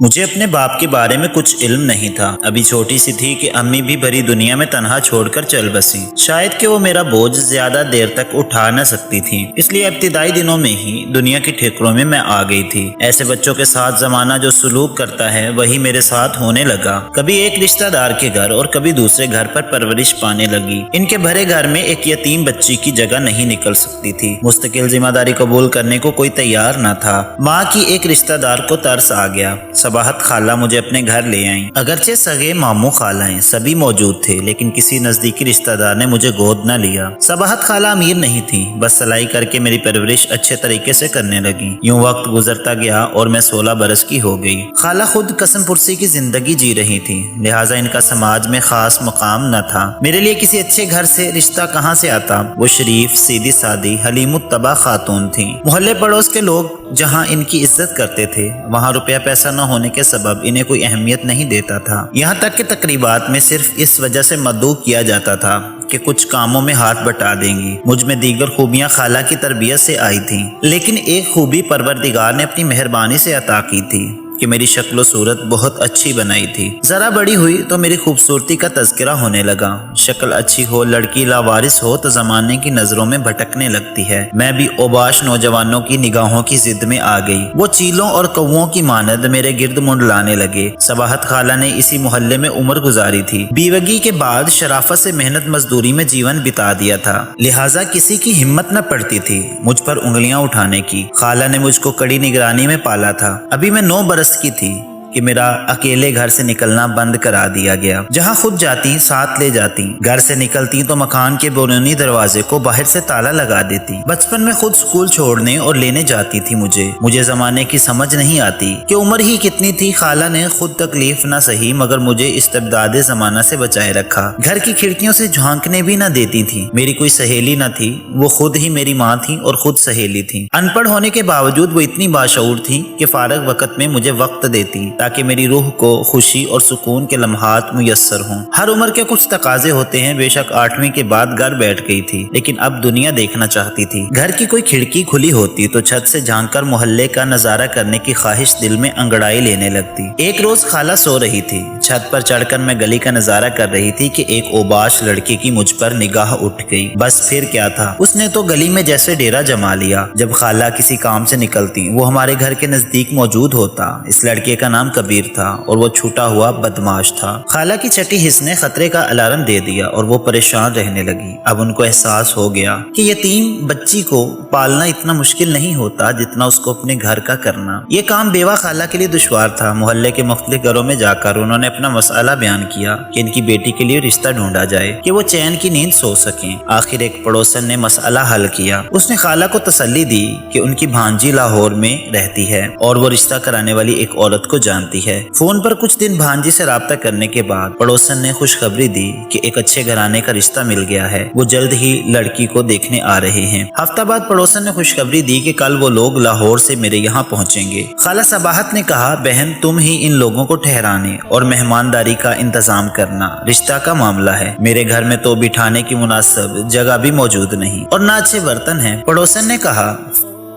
مجھے اپنے باپ کے بارے میں کچھ علم نہیں تھا۔ ابھی چھوٹی سی تھی کہ امی بھی بھری دنیا میں تنہا چھوڑ کر چل بسی۔ شاید کہ وہ میرا بوجھ زیادہ دیر تک اٹھا نہ سکتی تھی، اس لیے ابتدائی دنوں میں ہی دنیا کی ٹھیکروں میں آ گئی تھی۔ ایسے بچوں کے ساتھ زمانہ جو سلوک کرتا ہے وہی میرے ساتھ ہونے لگا۔ کبھی ایک رشتہ دار کے گھر اور کبھی دوسرے گھر پر پرورش پانے لگی۔ ان کے بھرے گھر میں ایک یتیم بچی کی جگہ نہیں نکل سکتی تھی۔ مستقل ذمہ داری قبول کرنے کو کوئی تیار نہ تھا۔ ماں کی ایک رشتہ دار کو ترس آ گیا۔ صباحت خالہ مجھے اپنے گھر لے آئیں۔ اگرچہ سگے ماموں خالائیں سبھی موجود تھے، لیکن کسی نزدیکی رشتہ دار نے مجھے گود نہ لیا۔ صباحت خالہ امیر نہیں تھی، بس سلائی کر کے میری پرورش اچھے طریقے سے کرنے لگی۔ یوں وقت گزرتا گیا اور میں 16 برس کی ہو گئی۔ خالہ خود قسم پرسی کی زندگی جی رہی تھی، لہٰذا ان کا سماج میں خاص مقام نہ تھا۔ میرے لیے کسی اچھے گھر سے رشتہ کہاں سے آتا؟ وہ شریف، سیدھی سادی، حلیم الطبع خاتون تھیں۔ محلے پڑوس کے لوگ جہاں ان کی عزت کرتے تھے، وہاں روپیہ پیسہ نہ ہونے کے سبب انہیں کوئی اہمیت نہیں دیتا تھا۔ یہاں تک کہ تقریبات میں صرف اس وجہ سے مدعو کیا جاتا تھا کہ کچھ کاموں میں ہاتھ بٹا دیں گی۔ مجھ میں دیگر خوبیاں خالہ کی تربیت سے آئی تھیں، لیکن ایک خوبی پروردگار نے اپنی مہربانی سے عطا کی تھی کہ میری شکل و صورت بہت اچھی بنائی تھی۔ ذرا بڑی ہوئی تو میری خوبصورتی کا تذکرہ ہونے لگا۔ شکل اچھی ہو، لڑکی لاوارث ہو تو زمانے کی نظروں میں بھٹکنے لگتی ہے۔ میں بھی اوباش نوجوانوں کی نگاہوں کی ضد میں آ گئی۔ وہ چیلوں اور کووں کی مانند میرے گرد منڈلانے لگے۔ صباحت خالہ نے اسی محلے میں عمر گزاری تھی۔ بیوگی کے بعد شرافت سے محنت مزدوری میں جیون بتا دیا تھا، لہٰذا کسی کی ہمت نہ پڑتی تھی مجھ پر انگلیاں اٹھانے کی۔ خالہ نے مجھ کو کڑی نگرانی میں پالا تھا۔ ابھی میں 9 برس کی تھی کہ میرا اکیلے گھر سے نکلنا بند کرا دیا گیا۔ جہاں خود جاتی ساتھ لے جاتی، گھر سے نکلتی تو مکان کے بیرونی دروازے کو باہر سے تالا لگا دیتی۔ بچپن میں خود سکول چھوڑنے اور لینے جاتی تھی مجھے زمانے کی سمجھ نہیں آتی کہ عمر ہی کتنی تھی۔ خالہ نے خود تکلیف نہ سہی مگر مجھے استبداد زمانہ سے بچائے رکھا۔ گھر کی کھڑکیوں سے جھانکنے بھی نہ دیتی تھی۔ میری کوئی سہیلی نہ تھی، وہ خود ہی میری ماں تھی اور خود سہیلی تھی۔ ان پڑھ ہونے کے باوجود وہ اتنی باشعور تھی کہ فارغ وقت میں مجھے وقت دیتی تاکہ میری روح کو خوشی اور سکون کے لمحات میسر ہوں۔ ہر عمر کے کچھ تقاضے ہوتے ہیں۔ بے شک 8ویں کے بعد گھر بیٹھ گئی تھی، لیکن اب دنیا دیکھنا چاہتی تھی۔ گھر کی کوئی کھڑکی کھلی ہوتی تو چھت سے جھانک کر محلے کا نظارہ کرنے کی خواہش دل میں انگڑائی لینے لگتی۔ ایک روز خالہ سو رہی تھی، چھت پر چڑھ کر میں گلی کا نظارہ کر رہی تھی کہ ایک اوباش لڑکے کی مجھ پر نگاہ اٹھ گئی۔ بس پھر کیا تھا، اس نے تو گلی میں جیسے ڈیرا جما لیا۔ جب خالہ کسی کام سے نکلتی وہ ہمارے گھر کے نزدیک موجود ہوتا۔ اس لڑکے کا نام کبیر تھا اور وہ چھوٹا ہوا بدماش تھا۔ خالہ کی چھٹی حس نے خطرے کا الارم دے دیا اور وہ پریشان رہنے لگی۔ اب ان کو احساس ہو گیا کہ یتیم بچی کو پالنا اتنا مشکل نہیں ہوتا جتنا اس کو اپنے گھر کا کرنا۔ یہ کام بیوہ خالہ کے لیے دشوار تھا۔ محلے کے مختلف گھروں میں جا کر انہوں نے اپنا مسئلہ بیان کیا کہ ان کی بیٹی کے لیے رشتہ ڈھونڈا جائے کہ وہ چین کی نیند سو سکیں۔ آخر ایک پڑوسن نے مسئلہ حل کیا۔ اس نے خالہ کو تسلی دی کہ ان کی بھانجی لاہور میں رہتی ہے اور وہ رشتہ کرانے والی ایک عورت کو جانتی ہے۔ فون پر کچھ دن بھانجی سے رابطہ کرنے کے بعد پڑوسن نے خوشخبری دی کہ ایک اچھے گھرانے کا رشتہ مل گیا ہے، وہ جلد ہی لڑکی کو دیکھنے آ رہے ہیں۔ ہفتہ بعد پڑوسن نے خوشخبری دی کہ کل وہ لوگ لاہور سے میرے یہاں پہنچیں گے۔ خالہ صباحت نے کہا، بہن تم ہی ان لوگوں کو ٹھہرانے اور مہمانداری کا انتظام کرنا، رشتہ کا معاملہ ہے۔ میرے گھر میں تو بٹھانے کی مناسب جگہ بھی موجود نہیں اور نہ اچھے برتن ہیں۔ پڑوسن نے کہا،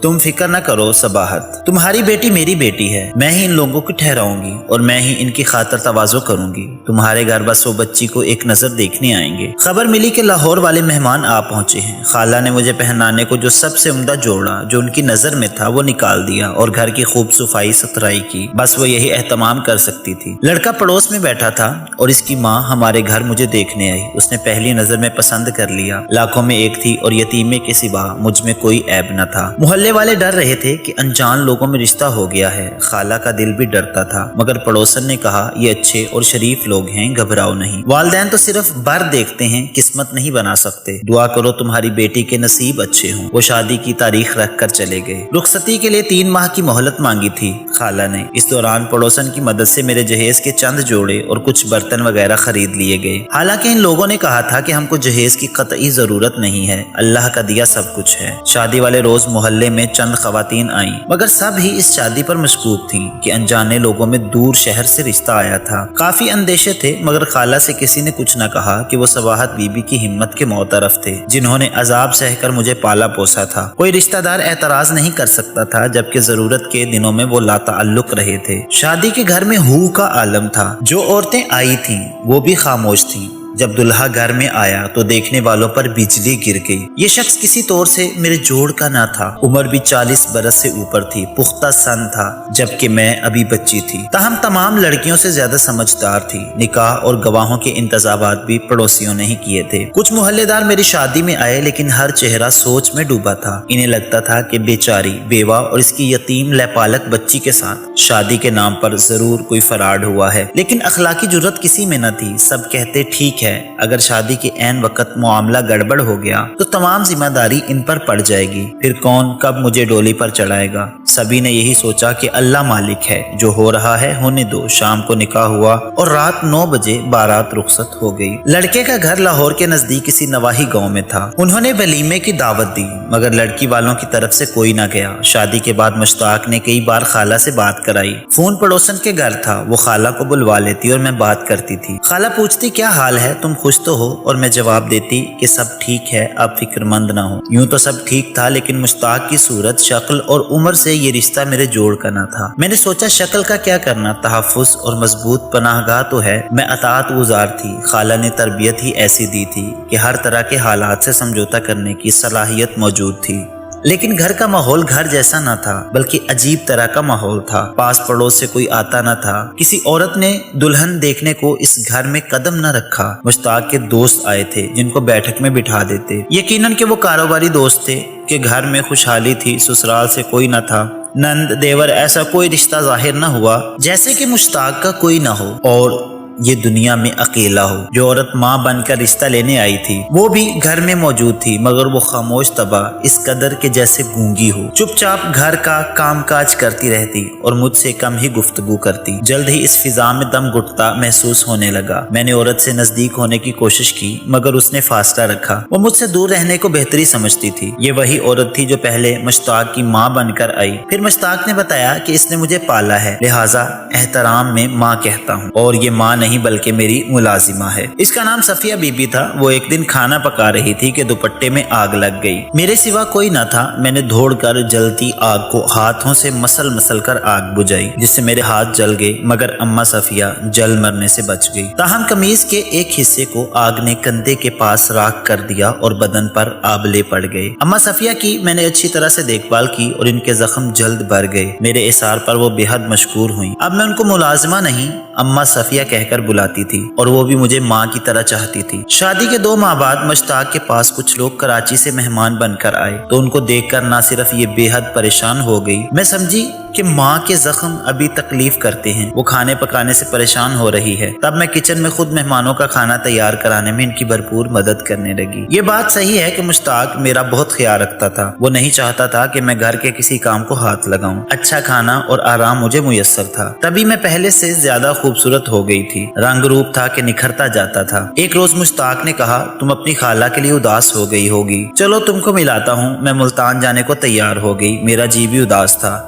تم فکر نہ کرو صباحت، تمہاری بیٹی میری بیٹی ہے، میں ہی ان لوگوں کو ٹھہراؤں گی اور میں ہی ان کی خاطر تواضع کروں گی۔ تمہارے گھر بس وہ بچی کو ایک نظر دیکھنے آئیں گے۔ خبر ملی کہ لاہور والے مہمان آ پہنچے ہیں۔ خالہ نے مجھے پہنانے کو جو سب سے عمدہ جوڑا جو ان کی نظر میں تھا وہ نکال دیا اور گھر کی خوب صفائی ستھرائی کی۔ بس وہ یہی اہتمام کر سکتی تھی۔ لڑکا پڑوس میں بیٹھا تھا اور اس کی ماں ہمارے گھر مجھے دیکھنے آئی۔ اس نے پہلی نظر میں پسند کر لیا۔ لاکھوں میں ایک تھی اور یتیمے کے سوا مجھ میں کوئی عیب نہ تھا۔ محلے والے ڈر رہے تھے کہ انجان لوگوں میں رشتہ ہو گیا ہے۔ خالہ کا دل بھی ڈرتا تھا مگر پڑوسن نے کہا، یہ اچھے اور شریف لوگ ہیں، گھبراؤ نہیں۔ والدین تو صرف بر دیکھتے ہیں، قسمت نہیں بنا سکتے۔ دعا کرو تمہاری بیٹی کے نصیب اچھے ہوں۔ وہ شادی کی تاریخ رکھ کر چلے گئے۔ رخصتی کے لیے 3 ماہ کی مہلت مانگی تھی خالہ نے۔ اس دوران پڑوسن کی مدد سے میرے جہیز کے چند جوڑے اور کچھ برتن وغیرہ خرید لیے گئے۔ حالانکہ ان لوگوں نے کہا تھا کہ ہم کو جہیز کی قطعی ضرورت نہیں ہے، اللہ کا دیا سب کچھ ہے۔ شادی والے روز محلے میں میں چند خواتین آئیں، مگر سب ہی اس شادی پر مشکوک تھیں کہ انجانے لوگوں میں دور شہر سے رشتہ آیا تھا۔ کافی اندیشے تھے، مگر خالہ سے کسی نے کچھ نہ کہا کہ وہ صباحت بی بی کی ہمت کے معترف تھے، جنہوں نے عذاب سہ کر مجھے پالا پوسا تھا۔ کوئی رشتہ دار اعتراض نہیں کر سکتا تھا، جبکہ ضرورت کے دنوں میں وہ لا تعلق رہے تھے۔ شادی کے گھر میں ہو کا عالم تھا۔ جو عورتیں آئی تھیں وہ بھی خاموش تھیں۔ جب دلہا گھر میں آیا تو دیکھنے والوں پر بجلی گر گئی۔ یہ شخص کسی طور سے میرے جوڑ کا نہ تھا۔ عمر بھی 40 برس سے اوپر تھی، پختہ سن تھا، جبکہ میں ابھی بچی تھی۔ تاہم تمام لڑکیوں سے زیادہ سمجھدار تھی۔ نکاح اور گواہوں کے انتظامات بھی پڑوسیوں نے ہی کیے تھے۔ کچھ محلے دار میری شادی میں آئے، لیکن ہر چہرہ سوچ میں ڈوبا تھا۔ انہیں لگتا تھا کہ بیچاری بیوہ اور اس کی یتیم لیپالک بچی کے ساتھ شادی کے نام پر ضرور کوئی فراڈ ہوا ہے، لیکن اخلاقی جرت کسی میں نہ تھی۔ سب کہتے ٹھیک ہے، اگر شادی کے عین وقت معاملہ گڑبڑ ہو گیا تو تمام ذمہ داری ان پر پڑ جائے گی، پھر کون کب مجھے ڈولی پر چڑھائے گا۔ سبھی نے یہی سوچا کہ اللہ مالک ہے، جو ہو رہا ہے ہونے دو۔ شام کو نکاح ہوا اور رات 9 بجے بارات رخصت ہو گئی۔ لڑکے کا گھر لاہور کے نزدیک کسی نواحی گاؤں میں تھا۔ انہوں نے ولیمے کی دعوت دی، مگر لڑکی والوں کی طرف سے کوئی نہ گیا۔ شادی کے بعد مشتاق نے کئی بار خالہ سے بات کرائی۔ فون پڑوسن کے گھر تھا، وہ خالہ کو بلوا لیتی اور میں بات کرتی تھی۔ خالہ پوچھتی کیا حال ہے، تم خوش تو ہو، اور میں جواب دیتی کہ سب ٹھیک ہے، آپ فکر مند نہ ہو۔ یوں تو سب ٹھیک تھا، لیکن مشتاق کی صورت، شکل اور عمر سے یہ رشتہ میرے جوڑ کا نہ تھا۔ میں نے سوچا شکل کا کیا کرنا، تحفظ اور مضبوط پناہ گاہ تو ہے۔ میں اطاعت گزار تھی۔ خالہ نے تربیت ہی ایسی دی تھی کہ ہر طرح کے حالات سے سمجھوتا کرنے کی صلاحیت موجود تھی۔ لیکن گھر کا ماحول گھر جیسا نہ تھا، بلکہ عجیب طرح کا ماحول تھا۔ پاس پڑوس سے کوئی آتا نہ تھا۔ کسی عورت نے دلہن دیکھنے کو اس گھر میں قدم نہ رکھا۔ مشتاق کے دوست آئے تھے جن کو بیٹھک میں بٹھا دیتے، یقیناً کہ وہ کاروباری دوست تھے کہ گھر میں خوشحالی تھی، سسرال سے کوئی نہ تھا، نند دیور ایسا کوئی رشتہ ظاہر نہ ہوا جیسے کہ مشتاق کا کوئی نہ ہو اور یہ دنیا میں اکیلا ہو۔ جو عورت ماں بن کر رشتہ لینے آئی تھی وہ بھی گھر میں موجود تھی، مگر وہ خاموش طبع، اس قدر کے جیسے گونگی ہو، چپ چاپ گھر کا کام کاج کرتی رہتی اور مجھ سے کم ہی گفتگو کرتی۔ جلد ہی اس فضا میں دم گھٹتا محسوس ہونے لگا۔ میں نے عورت سے نزدیک ہونے کی کوشش کی، مگر اس نے فاصلہ رکھا۔ وہ مجھ سے دور رہنے کو بہتری سمجھتی تھی۔ یہ وہی عورت تھی جو پہلے مشتاق کی ماں بن کر آئی۔ پھر مشتاق نے بتایا کہ اس نے مجھے پالا ہے، لہٰذا احترام میں ماں کہتا ہوں، اور یہ ماں نہیں بلکہ میری ملازمہ ہے۔ اس کا نام صفیہ بی بی تھا۔ وہ ایک دن کھانا پکا رہی تھی کہ دوپٹے میں آگ لگ گئی۔ میرے سوا کوئی نہ تھا۔ میں نے دوڑ کر جلتی آگ کو ہاتھوں سے مسل کر آگ بجھائی، جس سے میرے ہاتھ جل گئے، مگر اماں صفیہ جل مرنے سے بچ گئی۔ تاہم قمیض کے ایک حصے کو آگ نے کندھے کے پاس راکھ کر دیا اور بدن پر آبلے پڑ گئے۔ اماں صفیہ کی میں نے اچھی طرح سے دیکھ بھال کی اور ان کے زخم جلد بھر گئے۔ میرے اثار پر وہ بے حد مشکور ہوئی۔ اب میں ان کو ملازمہ نہیں، اماں صفیہ کہہ کر بلاتی تھی، اور وہ بھی مجھے ماں کی طرح چاہتی تھی۔ شادی کے 2 ماہ بعد مشتاق کے پاس کچھ لوگ کراچی سے مہمان بن کر آئے، تو ان کو دیکھ کر نہ صرف یہ بے حد پریشان ہو گئی، میں سمجھی کہ ماں کے زخم ابھی تکلیف کرتے ہیں، وہ کھانے پکانے سے پریشان ہو رہی ہے۔ تب میں کچن میں خود مہمانوں کا کھانا تیار کرانے میں ان کی بھرپور مدد کرنے لگی۔ یہ بات صحیح ہے کہ مشتاق میرا بہت خیال رکھتا تھا۔ وہ نہیں چاہتا تھا کہ میں گھر کے کسی کام کو ہاتھ لگاؤں۔ اچھا کھانا اور آرام مجھے میسر تھا، تبھی میں پہلے سے زیادہ خوبصورت ہو گئی تھی۔ رنگ روپ تھا کہ نکھرتا جاتا تھا۔ ایک روز مشتاق نے کہا تم اپنی خالہ کے لیے اداس ہو گئی ہوگی، چلو تم کو ملاتا ہوں۔ میں ملتان جانے کو تیار ہو گئی۔ میرا جی بھی اداس تھا،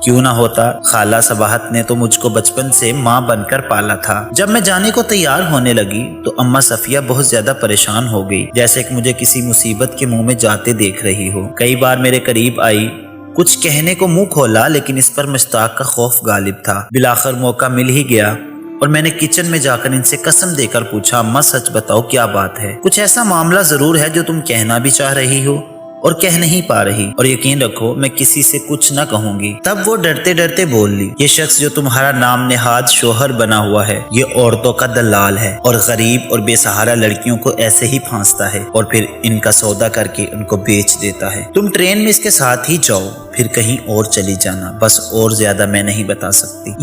کیوں نہ ہوتا، خالہ صباحت نے تو مجھ کو بچپن سے ماں بن کر پالا تھا۔ جب میں جانے کو تیار ہونے لگی تو اماں صفیہ بہت زیادہ پریشان ہو گئی، جیسے کہ مجھے کسی مصیبت کے منہ میں جاتے دیکھ رہی ہو۔ کئی بار میرے قریب آئی، کچھ کہنے کو منہ کھولا، لیکن اس پر مشتاق کا خوف غالب تھا۔ بالآخر موقع مل ہی گیا اور میں نے کچن میں جا کر ان سے قسم دے کر پوچھا اماں سچ بتاؤ کیا بات ہے؟ کچھ ایسا معاملہ ضرور ہے جو تم کہنا بھی چاہ رہی ہو اور کہہ نہیں پا رہی، اور یقین رکھو میں کسی سے کچھ نہ کہوں گی۔ تب وہ ڈرتے ڈرتے بول لی، یہ شخص جو تمہارا نام نہاد شوہر بنا ہوا ہے، یہ عورتوں کا دلال ہے اور غریب اور بے سہارا لڑکیوں کو ایسے ہی پھانستا ہے اور پھر ان کا سودا کر کے ان کو بیچ دیتا ہے۔ تم ٹرین میں اس کے ساتھ ہی جاؤ، پھر کہیں اور چلی جانا، بس اور زیادہ میں نہیں بتا سکتی۔